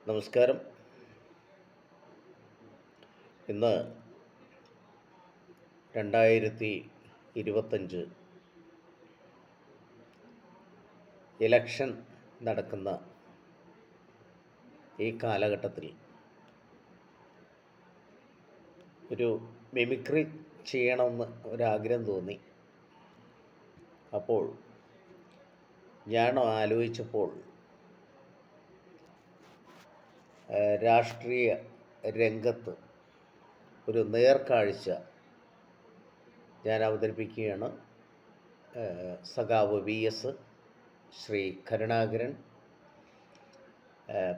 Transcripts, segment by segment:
നമസ്കാരം. ഇന്ന് 2025 ഇലക്ഷൻ നടക്കുന്ന ഈ കാലഘട്ടത്തിൽ ഒരു മിമിക്രി ചെയ്യണമെന്ന് ഒരാഗ്രഹം തോന്നി. അപ്പോൾ ഞാൻ ആലോചിച്ചപ്പോൾ രാഷ്ട്രീയ രംഗത്ത് ഒരു നേർക്കാഴ്ച ഞാൻ അവതരിപ്പിക്കുകയാണ്. സഖാവ് VS, ശ്രീ കരുണാകരൻ,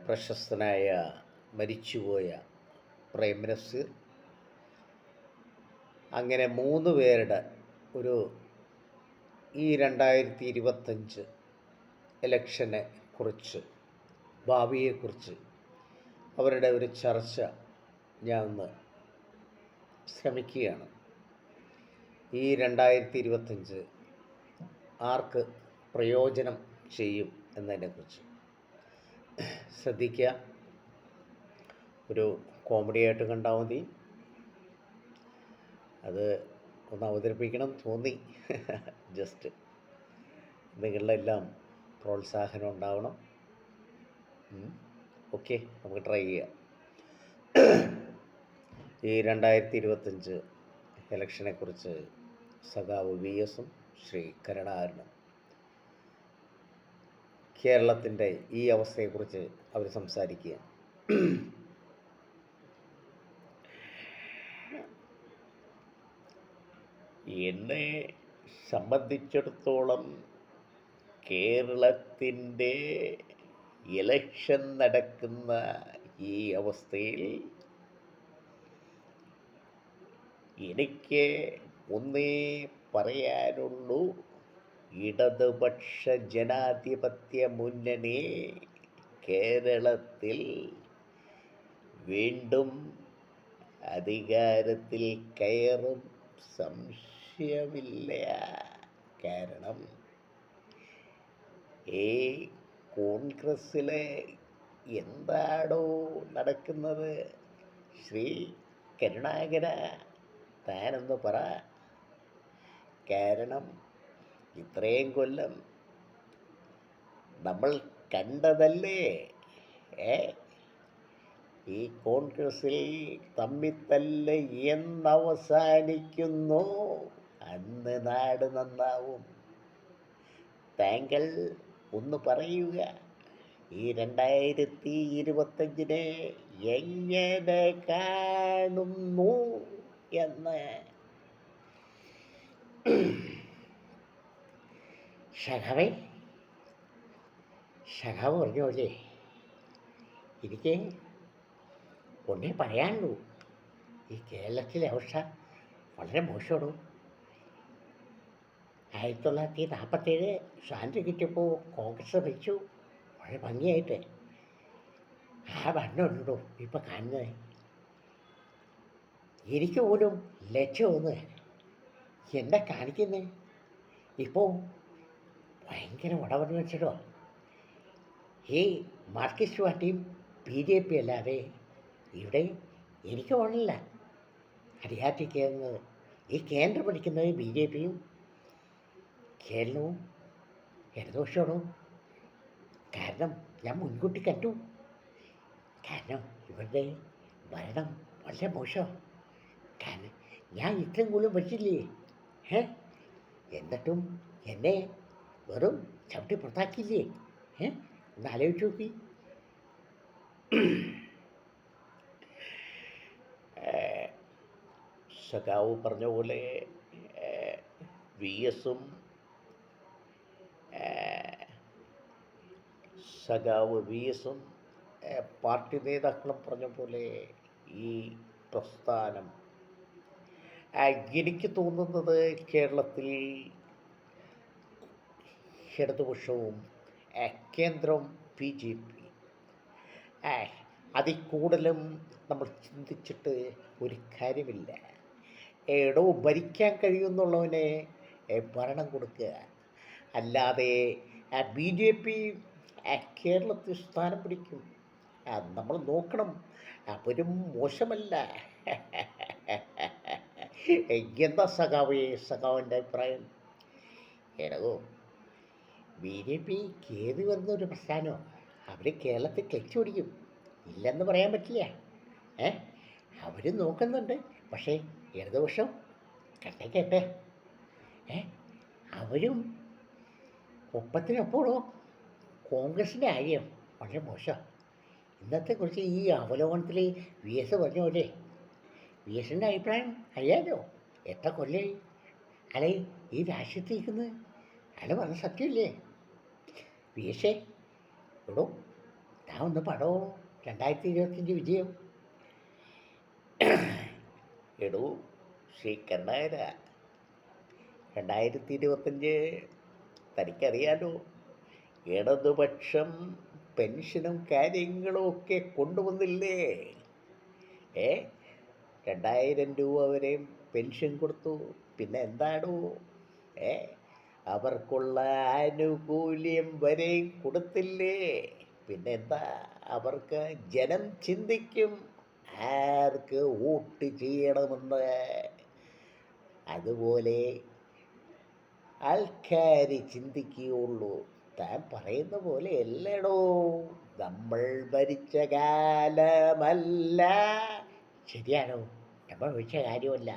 പ്രശസ്തനായ മരിച്ചുപോയ പ്രേം നസീർ, അങ്ങനെ 3 പേരുടെ ഒരു ഈ 2025 ഇലക്ഷനെ കുറിച്ച്, ഭാവിയെക്കുറിച്ച് അവരുടെ ഒരു ചർച്ച ഞാൻ ഒന്ന് ശ്രമിക്കുകയാണ്. ഈ 2025 ആർക്ക് പ്രയോജനം ചെയ്യും എന്നതിനെക്കുറിച്ച് ശ്രദ്ധിക്കുക. ഒരു കോമഡിയായിട്ട് കണ്ടാൽ മതി. അത് ഒന്ന് അവതരിപ്പിക്കണം തോന്നി. ജസ്റ്റ് നിങ്ങളുടെ എല്ലാം പ്രോത്സാഹനം ഉണ്ടാവണം. ഓക്കെ, നമുക്ക് ട്രൈ ചെയ്യാം. ഈ 2025 ഇലക്ഷനെക്കുറിച്ച് സഖാവ് VSഉം ശ്രീ കരുണാകരനും കേരളത്തിൻ്റെ ഈ അവസ്ഥയെക്കുറിച്ച് അവർ സംസാരിക്കുകയാണ്. എന്നെ സംബന്ധിച്ചിടത്തോളം കേരളത്തിൻ്റെ ഇലക്ഷൻ നടക്കുന്ന ഈ അവസ്ഥയിൽ എനിക്ക് ഒന്നേ പറയാനുള്ളൂ: ഇടതുപക്ഷ ജനാധിപത്യ മുന്നണി കേരളത്തിൽ വീണ്ടും അധികാരത്തിൽ കയറും, സംശയമില്ല. കാരണം ഈ കോൺഗ്രസ്സിലെ എന്താണോ നടക്കുന്നത്? ശ്രീ കരുണാകര, താനൊന്ന് പറ. കാരണം ഇത്രയും കൊല്ലം നമ്മൾ കണ്ടതല്ലേ, ഈ കോൺഗ്രസ്സിൽ തമ്മിത്തല്ല് എന്നവസാനിക്കുന്നു അന്ന് നാട് നന്നാവും. താങ്കൾ ഒന്ന് പറയുക, ഈ 2025 എങ്ങനെ കാണുന്നു എന്ന്. സഖാവ് പറഞ്ഞോളേ, എനിക്ക് ഒന്നേ പറയാനുള്ളൂ: ഈ കേരളത്തിലെ അവസ്ഥ വളരെ മോശമാണ്. 1947 സ്വാതന്ത്ര്യം കിട്ടിയപ്പോൾ കോൺഗ്രസ് ഭരിച്ചു വളരെ ഭംഗിയായിട്ട്. ആ ഭരണമുണ്ടോ ഇപ്പം കാണുന്നത്? എനിക്ക് പോലും ലക്ഷ്യമൊന്ന് എന്നെ കാണിക്കുന്നത് ഇപ്പോൾ ഭയങ്കര ഉടവെന്ന് വെച്ചിട്ടോ. ഈ മാർക്സിസ്റ്റ് പാർട്ടിയും BJP അല്ലാതെ ഇവിടെ എനിക്ക് ഓണില്ല. അധികാരത്തിൽ കയറുന്നത് ഈ കേന്ദ്രം ഭരിക്കുന്നത് BJPയും കേരളവും ഇടതുപക്ഷമാണോ? കാരണം ഞാൻ മുൻകൂട്ടി കണ്ടു. കാരണം ഇവരുടെ ഭരണം വളരെ മോശമാണ്. കാരണം ഞാൻ ഇത്രയും പോലും പറ്റില്ലേ, എന്നിട്ടും എന്നെ വെറും ചവിട്ടി പുറത്താക്കിയില്ലേ? ഒന്ന് ആലോചിച്ച് നോക്കി. സഖാവ് പറഞ്ഞ പോലെ VSഉം പാർട്ടി നേതാക്കളും പറഞ്ഞ പോലെ ഈ പ്രസ്ഥാനം, എനിക്ക് തോന്നുന്നത് കേരളത്തിൽ ഇടതുപക്ഷവും കേന്ദ്രവും BJP, അതിൽ കൂടുതലും നമ്മൾ ചിന്തിച്ചിട്ട് ഒരു കാര്യമില്ല. ഭരിക്കാൻ കഴിയുമെന്നുള്ളവനെ ഭരണം കൊടുക്കുക, അല്ലാതെ BJP കേരളത്തിൽ സ്ഥാനം പിടിക്കും. നമ്മൾ നോക്കണം, അവരും മോശമല്ല. എന്താ സഖാവേ സഖാവിൻ്റെ അഭിപ്രായം? എടോ, ബി ജെ പി കയറി വരുന്നൊരു പ്രസ്ഥാനമാണ്. അവർ കേരളത്തിൽ ക്ലച്ച് പിടിക്കും, ഇല്ലെന്ന് പറയാൻ പറ്റില്ല. ഏ അവർ നോക്കുന്നുണ്ട്. പക്ഷേ ഇടതുപക്ഷം കട്ടേക്കട്ടെ. ഏ അവരും ഒപ്പത്തിനൊപ്പമോ കോൺഗ്രസിൻ്റെ കാര്യം വളരെ മോശം. ഇന്നത്തെ കുറിച്ച് ഈ അവലോകനത്തിൽ വി എസ് പറഞ്ഞ പോലെ വി എസിൻ്റെ അഭിപ്രായം അറിയാമല്ലോ. എത്ര കൊല്ലമായി അല്ലെ ഈ രാഷ്ട്രീയത്തിൽ നിൽക്കുന്നത്? അയാൾ പറഞ്ഞ സത്യമില്ലേ? വി എസേ, എടോ, താൻ ഒന്ന് പടോ 2025 വിജയം. എടോ ശ്രീ കണ്ണായര, 2025 തനിക്കറിയാലോ, ഇടതുപക്ഷം പെൻഷനും കാര്യങ്ങളും ഒക്കെ കൊണ്ടുവന്നില്ലേ? 2000 രൂപ വരെയും പെൻഷൻ കൊടുത്തു. പിന്നെ എന്താണോ ഏ അവർക്കുള്ള ആനുകൂല്യം വരെയും കൊടുത്തില്ലേ? പിന്നെ എന്താ? അവർക്ക് ജനം ചിന്തിക്കും ആർക്ക് വോട്ട് ചെയ്യണമെന്ന്. അതുപോലെ ആൾക്കാർ ചിന്തിക്കുകയുള്ളൂ. താൻ പറയുന്ന പോലെ എല്ലടോ, നമ്മൾ ഭരിച്ച കാലമല്ല. ശരിയാണോ? നമ്മൾ ഭരിച്ച കാര്യമല്ല.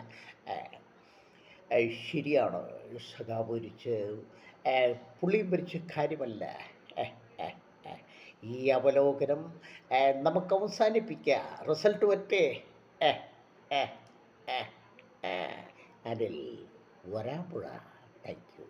ശരിയാണ് സഖാവ് ഭരിച്ച്, പുള്ളിയും ഭരിച്ച കാര്യമല്ല. ഈ അവലോകനം നമുക്ക് അവസാനിപ്പിക്കാം. റിസൾട്ട് പറ്റേ. അതിൽ വരാപ്പുഴ. Thank you.